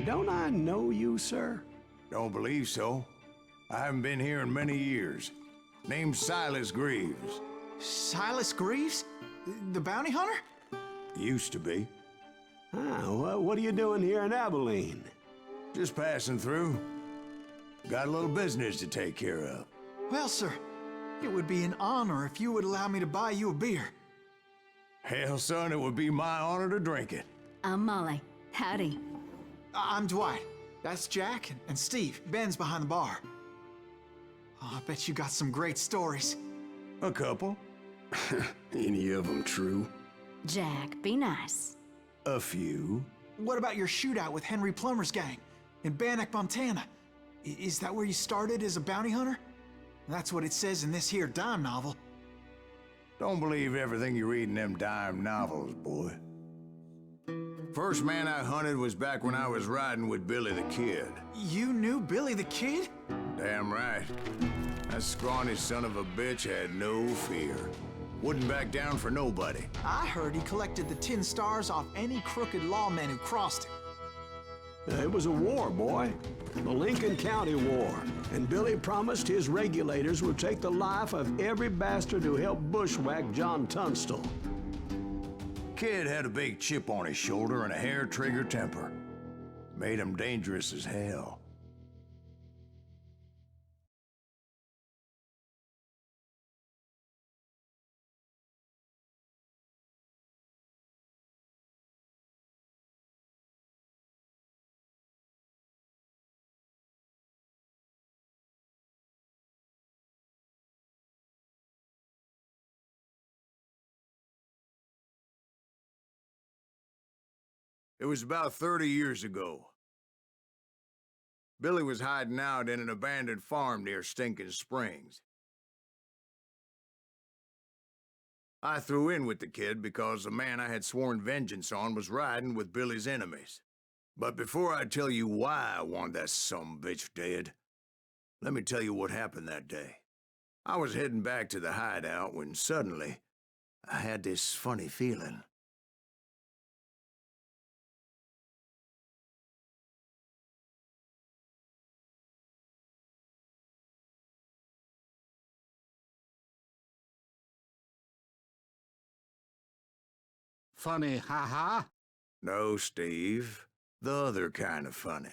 Don't I know you, sir? Don't believe so. I haven't been here in many years. Name's Silas Greaves. Silas Greaves? The bounty hunter? Used to be. Ah, well, what are you doing here in Abilene? Just passing through. Got a little business to take care of. Well, sir, it would be an honor if you would allow me to buy you a beer. Hell, son, it would be my honor to drink it. I'm Molly. Howdy. I'm Dwight. That's Jack and Steve. Ben's behind the bar. Oh, I bet you got some great stories. A couple. Any of them true? Jack, be nice. A few. What about your shootout with Henry Plummer's gang in Bannock, Montana? Is that where you started as a bounty hunter? That's what it says in this here dime novel. Don't believe everything you read in them dime novels, boy. First man I hunted was back when I was riding with Billy the Kid. You knew Billy the Kid? Damn right. That scrawny son of a bitch had no fear. Wouldn't back down for nobody. I heard he collected the 10 stars off any crooked lawmen who crossed him. It was a war, boy. The Lincoln County War. And Billy promised his regulators would take the life of every bastard who helped bushwhack John Tunstall. Kid had a big chip on his shoulder and a hair-trigger temper. Made him dangerous as hell. It was about 30 years ago. Billy was hiding out in an abandoned farm near Stinking Springs. I threw in with the kid because the man I had sworn vengeance on was riding with Billy's enemies. But before I tell you why I want that sumbitch dead, let me tell you what happened that day. I was heading back to the hideout when suddenly I had this funny feeling. Funny, ha-ha? No, Steve. The other kind of funny.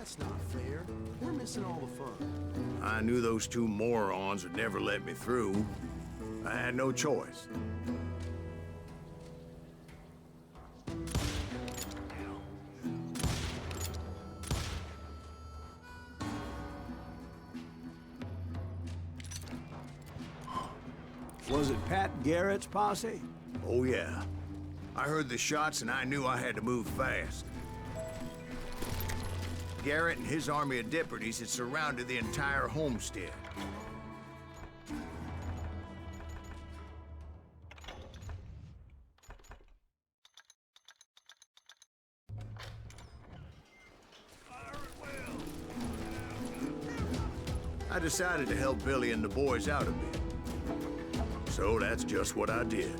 That's not fair. We're missing all the fun. I knew those two morons would never let me through. I had no choice. Garrett's posse? Oh, yeah. I heard the shots and I knew I had to move fast. Garrett and his army of deputies had surrounded the entire homestead. I decided to help Billy and the boys out a bit. So that's just what I did.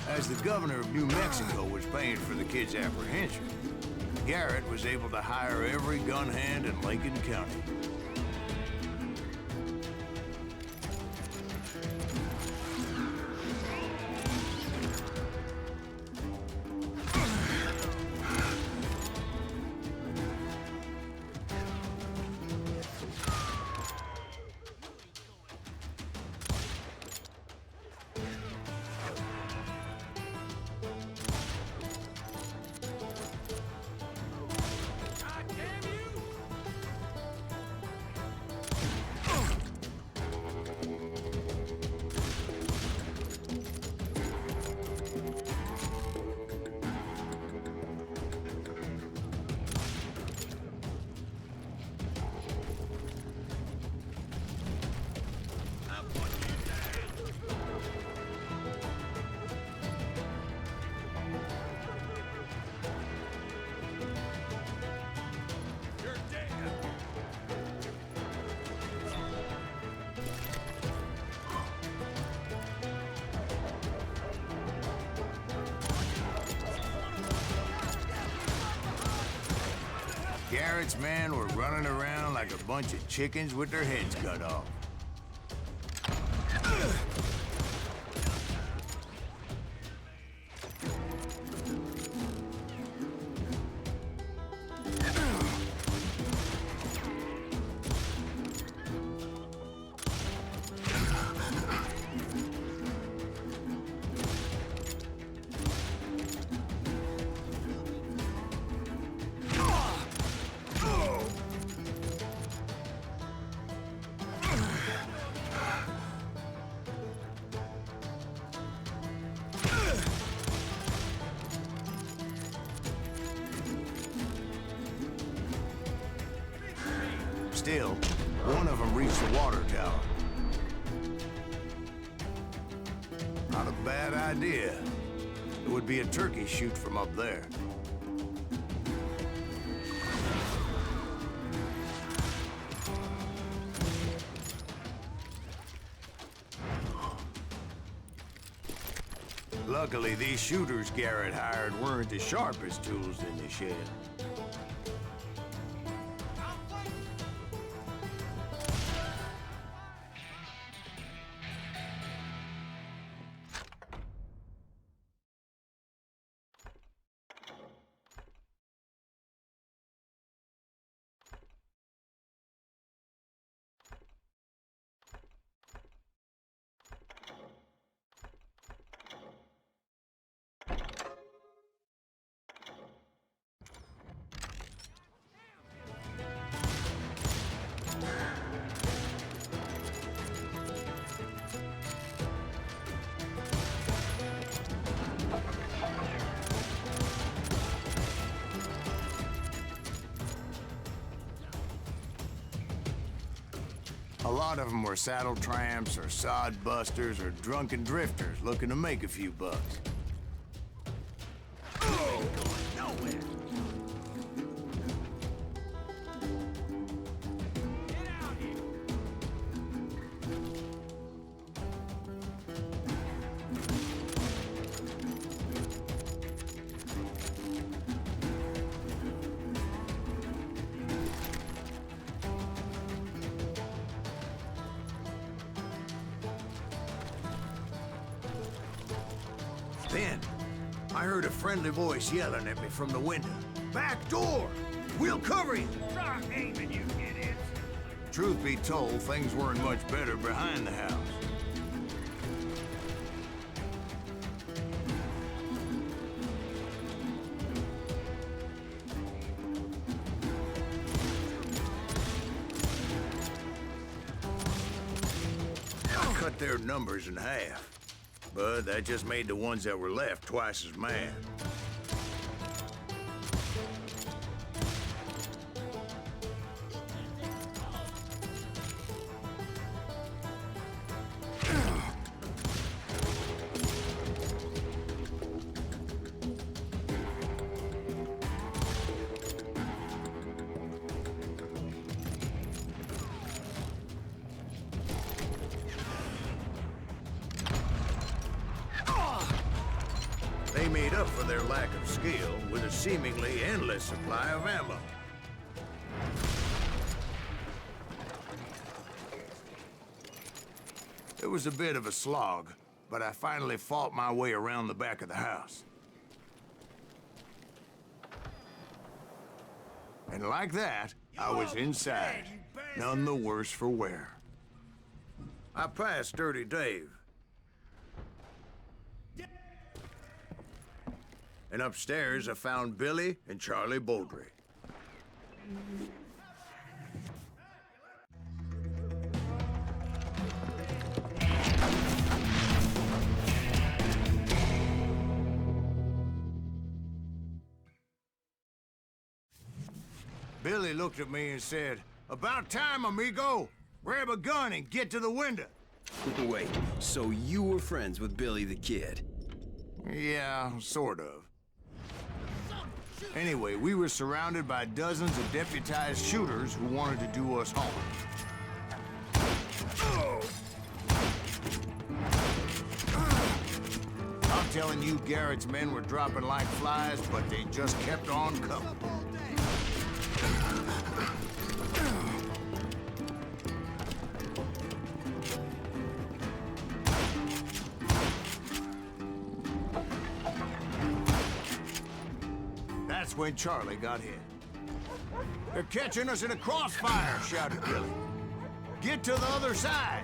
As the governor of New Mexico was paying for the kid's apprehension, Garrett was able to hire every gun hand in Lincoln County. Garrett's men were running around like a bunch of chickens with their heads cut off. Still, one of them reached the water tower. Not a bad idea. It would be a turkey shoot from up there. Luckily, these shooters Garrett hired weren't the sharpest tools in the shed. A lot of them were saddle tramps or sod busters or drunken drifters looking to make a few bucks. Then, I heard a friendly voice yelling at me from the window. "Back door! We'll cover you!" Stop aiming, you idiot! Truth be told, things weren't much better behind the house. I cut their numbers in half, but that just made the ones that were left twice as mad. They made up for their lack of skill with a seemingly endless supply of ammo. It was a bit of a slog, but I finally fought my way around the back of the house. And like that, I was inside, none the worse for wear. I passed Dirty Dave. And upstairs, I found Billy and Charlie Bowdre. Billy looked at me and said, "About time, amigo. Grab a gun and get to the window." Wait, so you were friends with Billy the Kid? Yeah, sort of. Anyway, we were surrounded by dozens of deputized shooters who wanted to do us harm. I'm telling you, Garrett's men were dropping like flies, but they just kept on coming. That's when Charlie got hit. "They're catching us in a crossfire," shouted Billy. "Get to the other side."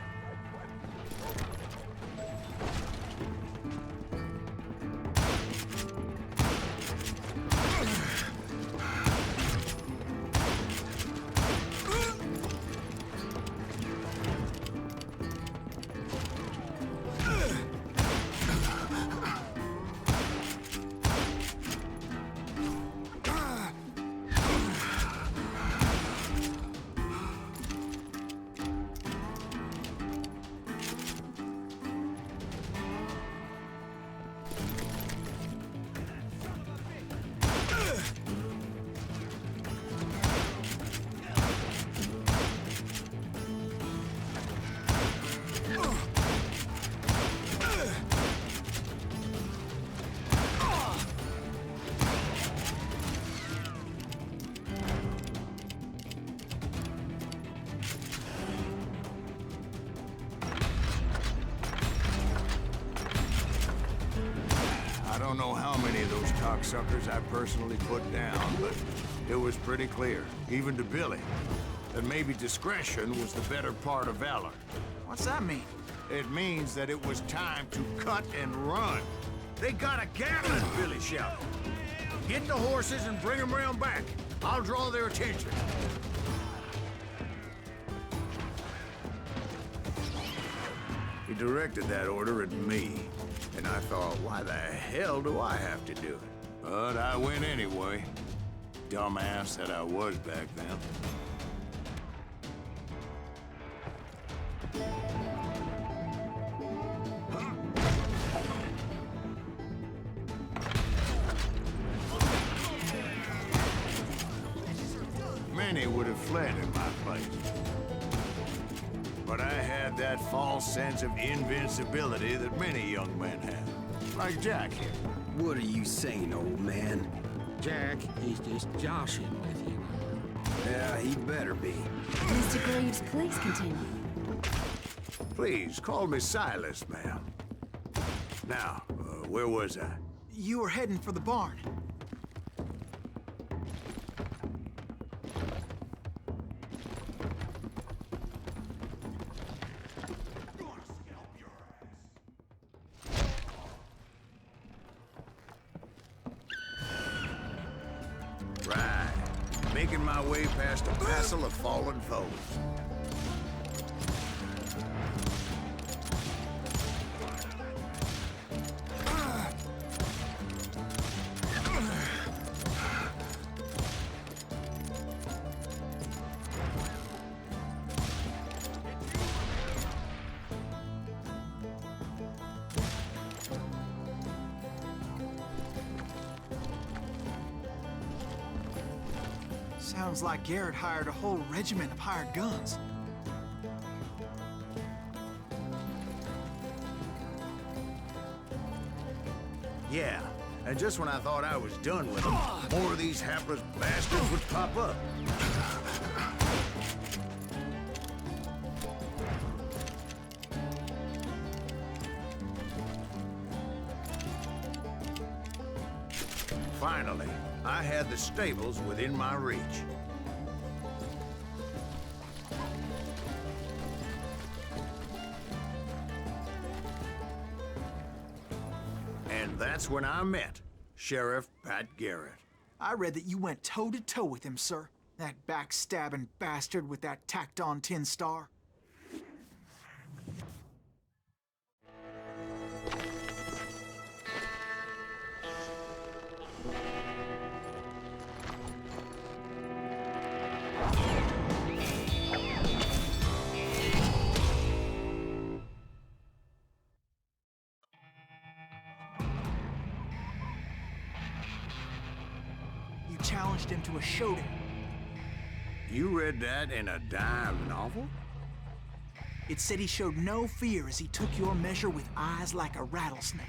I don't know how many of those cocksuckers I personally put down, but it was pretty clear, even to Billy, that maybe discretion was the better part of valor. What's that mean? It means that it was time to cut and run. "They got a Gatlin," Billy shouted. "Get the horses and bring them around back. I'll draw their attention." He directed that order at me, and I thought, why the hell do I have to do it? But I went anyway. Dumbass that I was back then. Many would have fled in my place. But I had that false sense of invincibility that many young men have. Like Jack here. What are you saying, old man? Jack, he's just joshing with you. Yeah, he better be. Mr. Greaves, please continue. Please, call me Silas, ma'am. Now, where was I? You were heading for the barn. my way past a passel of fallen foes. Sounds like Garrett hired a whole regiment of hired guns. Yeah, and just when I thought I was done with them, more of these hapless bastards would pop up. Finally, I had the stables within my reach. And that's when I met Sheriff Pat Garrett. I read that you went toe-to-toe with him, sir. That backstabbing bastard with that tacked-on tin star. You challenged him to a showdown. You read that in a dime novel? It said he showed no fear as he took your measure with eyes like a rattlesnake.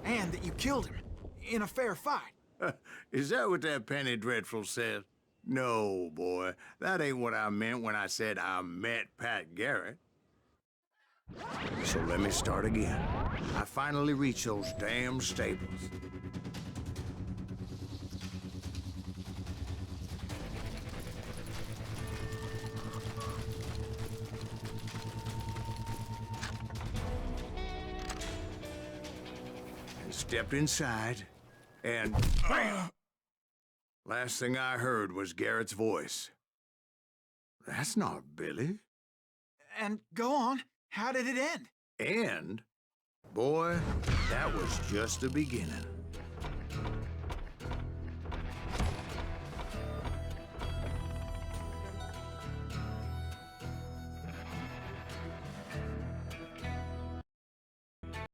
And that you killed him in a fair fight. Is that what that Penny Dreadful said? No, boy. That ain't what I meant when I said I met Pat Garrett. So let me start again. I finally reached those damn stables. Stepped inside, and bam! Last thing I heard was Garrett's voice. That's not Billy. And go on, how did it end? And, boy, that was just the beginning.